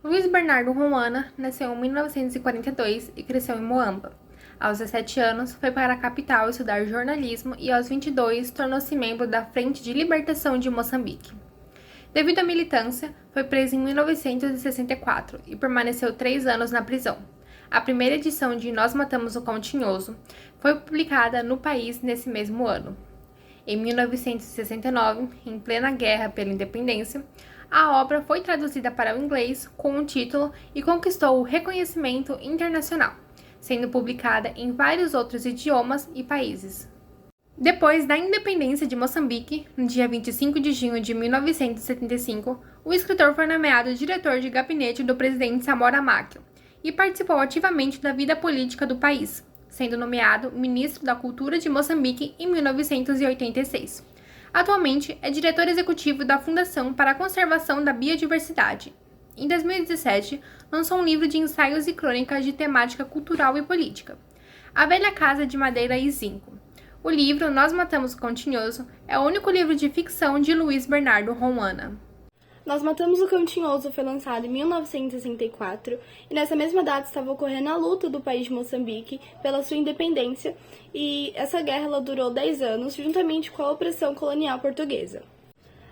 Luiz Bernardo Roana nasceu em 1942 e cresceu em Moamba. Aos 17 anos, foi para a capital estudar jornalismo e aos 22 tornou-se membro da Frente de Libertação de Moçambique. Devido à militância, foi preso em 1964 e permaneceu 3 anos na prisão. A primeira edição de Nós Matamos o Cão Tinhoso foi publicada no país nesse mesmo ano. Em 1969, em plena guerra pela independência, a obra foi traduzida para o inglês com o título e conquistou o reconhecimento internacional, sendo publicada em vários outros idiomas e países. Depois da independência de Moçambique, no dia 25 de junho de 1975, o escritor foi nomeado diretor de gabinete do presidente Samora Machel e participou ativamente da vida política do país, sendo nomeado ministro da Cultura de Moçambique em 1986. Atualmente é diretor executivo da Fundação para a Conservação da Biodiversidade. Em 2017, lançou um livro de ensaios e crônicas de temática cultural e política, A Velha Casa de Madeira e Zinco. O livro Nós Matamos o Cão Tinhoso é o único livro de ficção de Luiz Bernardo Roana. Nós Matamos o Cão Tinhoso foi lançado em 1964 e nessa mesma data estava ocorrendo a luta do país de Moçambique pela sua independência e essa guerra ela durou 10 anos juntamente com a opressão colonial portuguesa.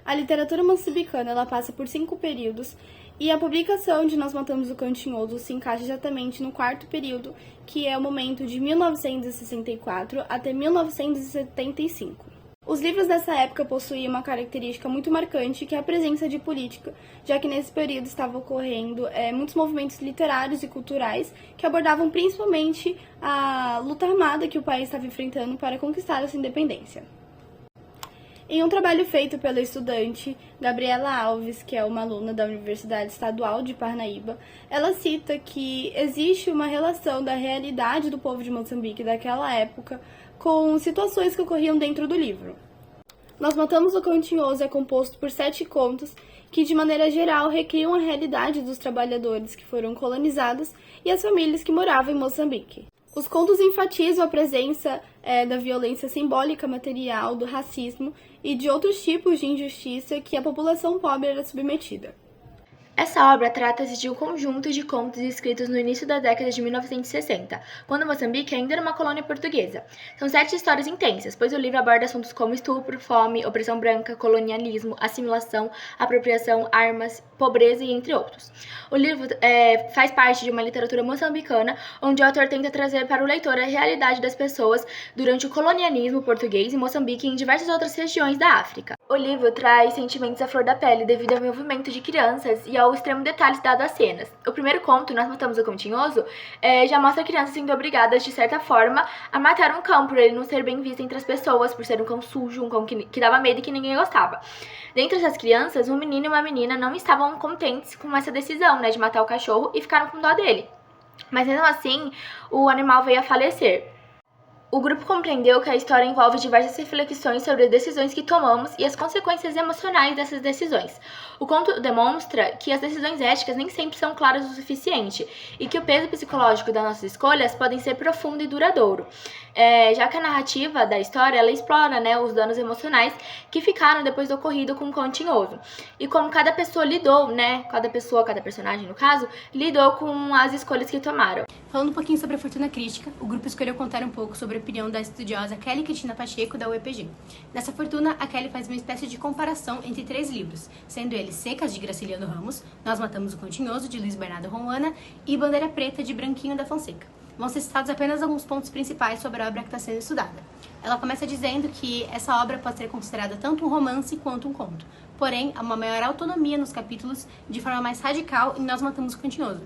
A literatura moçambicana ela passa por 5 períodos e a publicação de Nós Matamos o Cão Tinhoso se encaixa exatamente no 4º período, que é o momento de 1964 até 1975. Os livros dessa época possuíam uma característica muito marcante, que é a presença de política, já que nesse período estavam ocorrendo muitos movimentos literários e culturais que abordavam principalmente a luta armada que o país estava enfrentando para conquistar a sua independência. Em um trabalho feito pela estudante Gabriela Alves, que é uma aluna da Universidade Estadual de Parnaíba, ela cita que existe uma relação da realidade do povo de Moçambique daquela época com situações que ocorriam dentro do livro. Nós Matamos o Cão Tinhoso é composto por 7 contos que, de maneira geral, recriam a realidade dos trabalhadores que foram colonizados e as famílias que moravam em Moçambique. Os contos enfatizam a presença da violência simbólica material, do racismo e de outros tipos de injustiça que a população pobre era submetida. Essa obra trata-se de um conjunto de contos escritos no início da década de 1960, quando Moçambique ainda era uma colônia portuguesa. São 7 histórias intensas, pois o livro aborda assuntos como estupro, fome, opressão branca, colonialismo, assimilação, apropriação, armas, pobreza e entre outros. O livro faz parte de uma literatura moçambicana, onde o autor tenta trazer para o leitor a realidade das pessoas durante o colonialismo português em Moçambique e em diversas outras regiões da África. O livro traz sentimentos à flor da pele devido ao envolvimento de crianças e ao extremo detalhe dado às cenas. O primeiro conto, Nós Matamos o Cão Tinhoso, já mostra crianças sendo obrigadas, de certa forma, a matar um cão por ele não ser bem visto entre as pessoas, por ser um cão sujo, um cão que dava medo e que ninguém gostava. Dentre essas crianças, um menino e uma menina não estavam contentes com essa decisão, de matar o cachorro e ficaram com dó dele. Mas mesmo assim, o animal veio a falecer. O grupo compreendeu que a história envolve diversas reflexões sobre as decisões que tomamos e as consequências emocionais dessas decisões. O conto demonstra que as decisões éticas nem sempre são claras o suficiente e que o peso psicológico das nossas escolhas podem ser profundo e duradouro. Já que a narrativa da história ela explora os danos emocionais que ficaram depois do ocorrido com o Cão Tinhoso e como cada pessoa lidou, cada personagem no caso, lidou com as escolhas que tomaram. Falando um pouquinho sobre a fortuna crítica, o grupo escolheu contar um pouco sobre a opinião da estudiosa Kelly Cristina Pacheco, da UEPG. Nessa fortuna, a Kelly faz uma espécie de comparação entre 3 livros, sendo eles Secas, de Graciliano Ramos, Nós Matamos o Cão Tinhoso, de Luiz Bernardo Roana, e Bandeira Preta, de Branquinho da Fonseca. Vão ser citados apenas alguns pontos principais sobre a obra que está sendo estudada. Ela começa dizendo que essa obra pode ser considerada tanto um romance quanto um conto, porém, há uma maior autonomia nos capítulos de forma mais radical em Nós Matamos o Cão Tinhoso,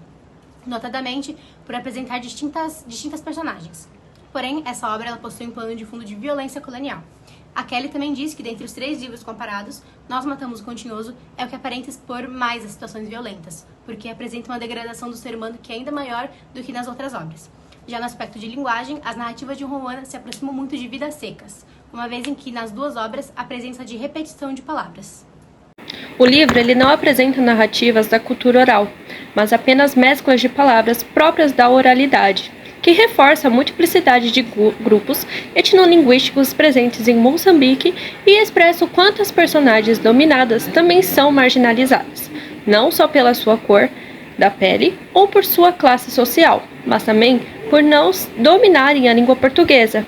notadamente por apresentar distintas personagens. Porém, essa obra ela possui um plano de fundo de violência colonial. A Kelly também diz que, dentre os 3 livros comparados, Nós Matamos o Cão Tinhoso é o que aparenta expor mais as situações violentas, porque apresenta uma degradação do ser humano que é ainda maior do que nas outras obras. Já no aspecto de linguagem, as narrativas de Roana se aproximam muito de Vidas Secas, uma vez em que, nas 2 obras, há presença de repetição de palavras. O livro ele não apresenta narrativas da cultura oral, mas apenas mesclas de palavras próprias da oralidade, que reforça a multiplicidade de grupos etnolinguísticos presentes em Moçambique e expressa o quanto as personagens dominadas também são marginalizadas, não só pela sua cor, da pele ou por sua classe social, mas também por não dominarem a língua portuguesa,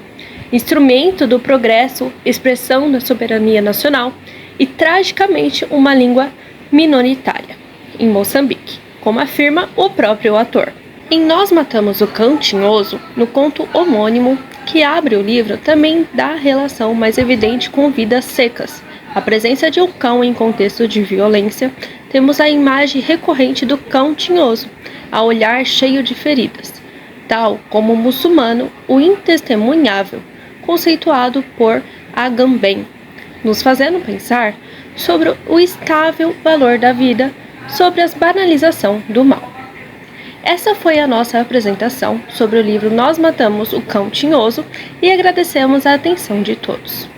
instrumento do progresso, expressão da soberania nacional e, tragicamente, uma língua minoritária em Moçambique, como afirma o próprio autor. Em Nós Matamos o Cão Tinhoso, no conto homônimo que abre o livro, também dá relação mais evidente com vidas secas. A presença de um cão em contexto de violência, temos a imagem recorrente do cão tinhoso, a olhar cheio de feridas, tal como o muçulmano, o intestemunhável, conceituado por Agamben, nos fazendo pensar sobre o estável valor da vida, sobre a banalização do mal. Essa foi a nossa apresentação sobre o livro Nós Matamos o Cão Tinhoso e agradecemos a atenção de todos.